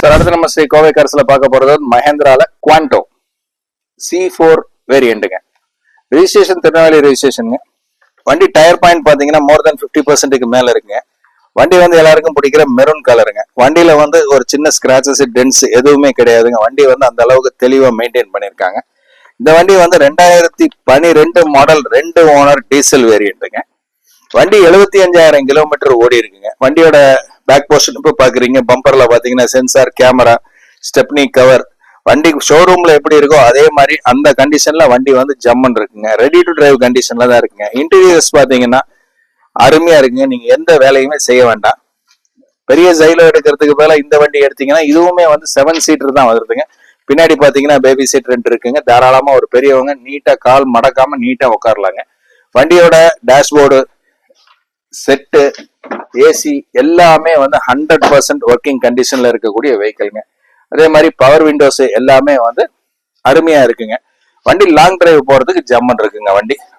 Sir அடுத்து நம்ம ஸ்ரீ கோவை கார்ஸ்ல பார்க்க போறது மஹேந்திரால குவாண்டோ C4 வேரியண்ட்டுங்க. ரெஜிஸ்ட்ரேஷன் திருநெல்வேலி ரெஜிஸ்ட்ரேஷனுங்க. வண்டி டயர் பாயிண்ட் பாத்தீங்கன்னா மோர் தென் 50% மேல இருக்குங்க. வண்டி வந்து எல்லாருக்கும் பிடிக்கிற மெரூன் கலருங்க. வண்டியில வந்து ஒரு சின்ன ஸ்கிராச்சஸ் டென்ஸ் எதுவுமே கிடையாதுங்க. வண்டி வந்து அந்த அளவுக்கு தெளிவா மெயின்டைன் பண்ணிருக்காங்க. இந்த வண்டி வந்து 2012 மாடல் 2 ஓனர் டீசல் வேரியண்ட்டுங்க. வண்டி 75,000 கிலோமீட்டர் ஓடி இருக்குங்க. வண்டியோட பேக் போர்ஷன் இப்ப பாக்குறீங்க. பம்பர்ல பாத்தீங்கன்னா சென்சார், கேமரா, ஸ்டெப்னி கவர். வண்டி ஷோரூம்ல எப்படி இருக்கோ அதே மாதிரி அந்த கண்டிஷன்ல வண்டி வந்து ஜம்மன் இருக்குங்க. ரெடி டு டிரைவ் கண்டிஷன்ல தான் இருக்குங்க. இன்டீரியர்ஸ் பாத்தீங்கன்னா அருமையா இருக்குங்க. நீங்க எந்த வேலையுமே செய்ய வேண்டாம். பெரிய ஜைலோ எடுக்கிறதுக்கு மேல இந்த வண்டி எடுத்தீங்கன்னா இதுவுமே வந்து 7 சீட்டர் தான் வருதுங்க. பின்னாடி பாத்தீங்கன்னா பேபி சீட் 2 இருக்குங்க. தாராளமா ஒரு பெரியவங்க நீட்டா கால் மடக்காம நீட்டா உட்காரலாங்க. வண்டியோட டேஷ்போர்டு, செட்டு, ஏசி எல்லாமே வந்து 100% ஒர்க்கிங் கண்டிஷன்ல இருக்கக்கூடிய வெஹிக்கிள்ங்க. அதே மாதிரி பவர் விண்டோஸ் எல்லாமே வந்து அருமையா இருக்குங்க. வண்டி லாங் டிரைவ் போறதுக்கு ஜம்மன் இருக்குங்க.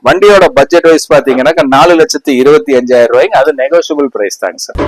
வண்டியோட பட்ஜெட் வைஸ் பாத்தீங்கன்னா 4,25,000 ரூபாய்ங்க. அது நெகோசியபிள் பிரைஸ் தாங்க சார்.